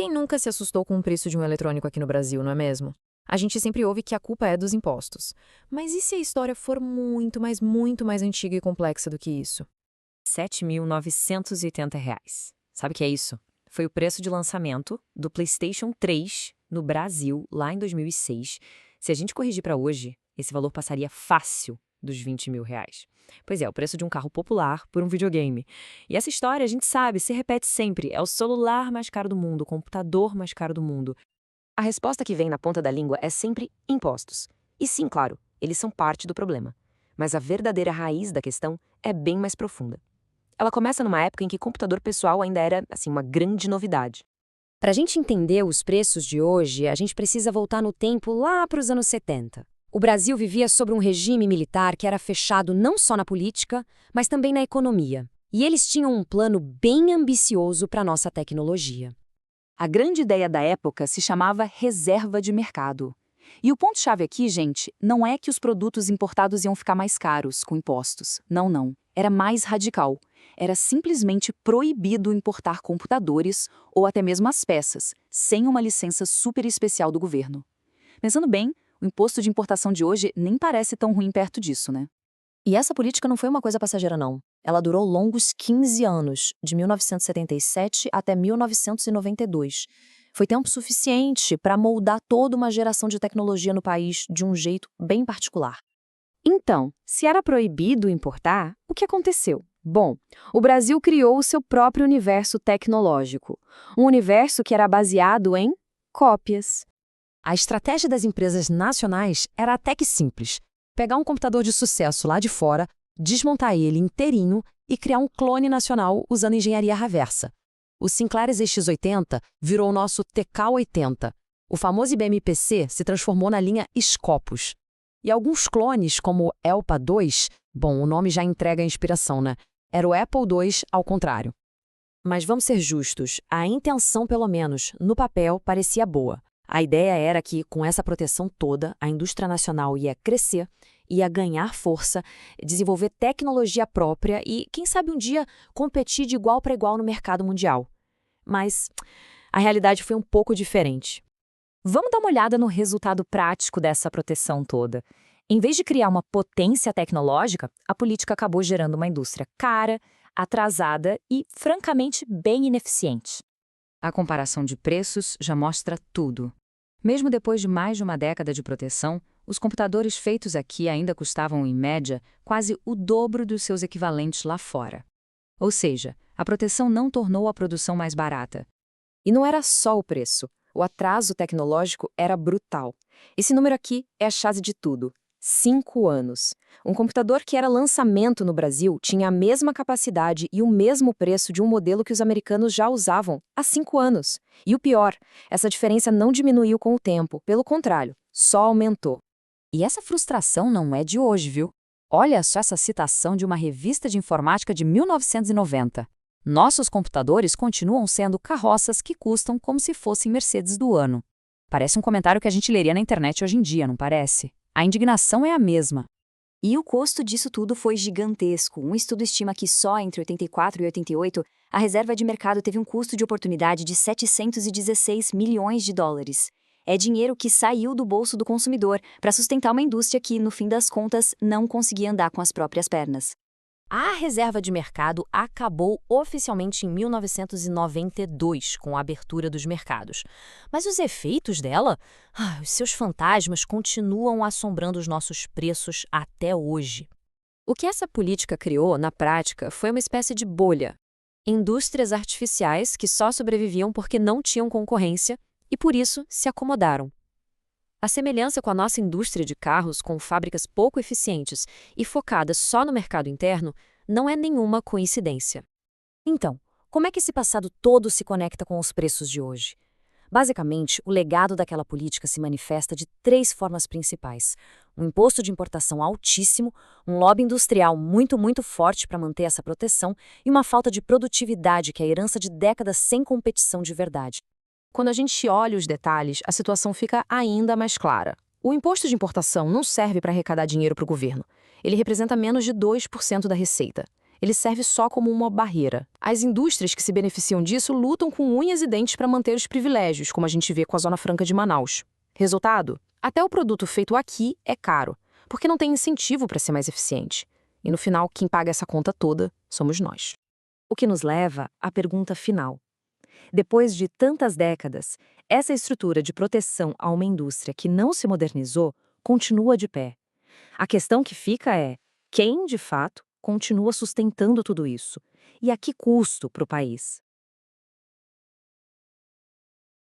Quem nunca se assustou com o preço de um eletrônico aqui no Brasil, não é mesmo? A gente sempre ouve que a culpa é dos impostos. Mas e se a história for muito, mas muito mais antiga e complexa do que isso? R$ 7.980. Sabe o que é isso? Foi o preço de lançamento do PlayStation 3 no Brasil, lá em 2006. Se a gente corrigir para hoje, esse valor passaria fácil dos R$ 20.000. Pois é, o preço de um carro popular por um videogame. E essa história, a gente sabe, se repete sempre. É o celular mais caro do mundo, o computador mais caro do mundo. A resposta que vem na ponta da língua é sempre impostos. E sim, claro, eles são parte do problema. Mas a verdadeira raiz da questão é bem mais profunda. Ela começa numa época em que computador pessoal ainda era, uma grande novidade. Para a gente entender os preços de hoje, a gente precisa voltar no tempo lá para os anos 70. O Brasil vivia sob um regime militar que era fechado não só na política, mas também na economia. E eles tinham um plano bem ambicioso para a nossa tecnologia. A grande ideia da época se chamava reserva de mercado. E o ponto-chave aqui, gente, não é que os produtos importados iam ficar mais caros com impostos. Não, não. Era mais radical. Era simplesmente proibido importar computadores ou até mesmo as peças, sem uma licença super especial do governo. Pensando bem, o imposto de importação de hoje nem parece tão ruim perto disso, né? E essa política não foi uma coisa passageira, não. Ela durou longos 15 anos, de 1977 até 1992. Foi tempo suficiente para moldar toda uma geração de tecnologia no país de um jeito bem particular. Então, se era proibido importar, o que aconteceu? Bom, o Brasil criou o seu próprio universo tecnológico. Um universo que era baseado em cópias. A estratégia das empresas nacionais era até que simples. Pegar um computador de sucesso lá de fora, desmontar ele inteirinho e criar um clone nacional usando engenharia reversa. O Sinclair ZX80 virou o nosso TK80. O famoso IBM PC se transformou na linha Scopus. E alguns clones, como o ELPA II, bom, o nome já entrega a inspiração, né? Era o Apple II ao contrário. Mas vamos ser justos, a intenção, pelo menos, no papel, parecia boa. A ideia era que, com essa proteção toda, a indústria nacional ia crescer, ia ganhar força, desenvolver tecnologia própria e, quem sabe um dia, competir de igual para igual no mercado mundial. Mas a realidade foi um pouco diferente. Vamos dar uma olhada no resultado prático dessa proteção toda. Em vez de criar uma potência tecnológica, a política acabou gerando uma indústria cara, atrasada e, francamente, bem ineficiente. A comparação de preços já mostra tudo. Mesmo depois de mais de uma década de proteção, os computadores feitos aqui ainda custavam, em média, quase o dobro dos seus equivalentes lá fora. Ou seja, a proteção não tornou a produção mais barata. E não era só o preço. O atraso tecnológico era brutal. Esse número aqui é a chave de tudo. 5 anos. Um computador que era lançamento no Brasil tinha a mesma capacidade e o mesmo preço de um modelo que os americanos já usavam há 5 anos. E o pior, essa diferença não diminuiu com o tempo, pelo contrário, só aumentou. E essa frustração não é de hoje, viu? Olha só essa citação de uma revista de informática de 1990. Nossos computadores continuam sendo carroças que custam como se fossem Mercedes do ano. Parece um comentário que a gente leria na internet hoje em dia, não parece? A indignação é a mesma. E o custo disso tudo foi gigantesco. Um estudo estima que só entre 84 e 88, a reserva de mercado teve um custo de oportunidade de 716 milhões de dólares. É dinheiro que saiu do bolso do consumidor para sustentar uma indústria que, no fim das contas, não conseguia andar com as próprias pernas. A reserva de mercado acabou oficialmente em 1992, com a abertura dos mercados. Mas os efeitos dela, os seus fantasmas continuam assombrando os nossos preços até hoje. O que essa política criou, na prática, foi uma espécie de bolha. Indústrias artificiais que só sobreviviam porque não tinham concorrência e, por isso, se acomodaram. A semelhança com a nossa indústria de carros, com fábricas pouco eficientes e focadas só no mercado interno, não é nenhuma coincidência. Então, como é que esse passado todo se conecta com os preços de hoje? Basicamente, o legado daquela política se manifesta de 3 formas principais. Um imposto de importação altíssimo, um lobby industrial muito forte para manter essa proteção e uma falta de produtividade que é a herança de décadas sem competição de verdade. Quando a gente olha os detalhes, a situação fica ainda mais clara. O imposto de importação não serve para arrecadar dinheiro para o governo. Ele representa menos de 2% da receita. ele serve só como uma barreira. As indústrias que se beneficiam disso lutam com unhas e dentes para manter os privilégios, como a gente vê com a Zona Franca de Manaus. Resultado? Até o produto feito aqui é caro, porque não tem incentivo para ser mais eficiente. E no final, quem paga essa conta toda somos nós. O que nos leva à pergunta final. Depois de tantas décadas, essa estrutura de proteção a uma indústria que não se modernizou continua de pé. A questão que fica é: quem, de fato, continua sustentando tudo isso? E a que custo para o país?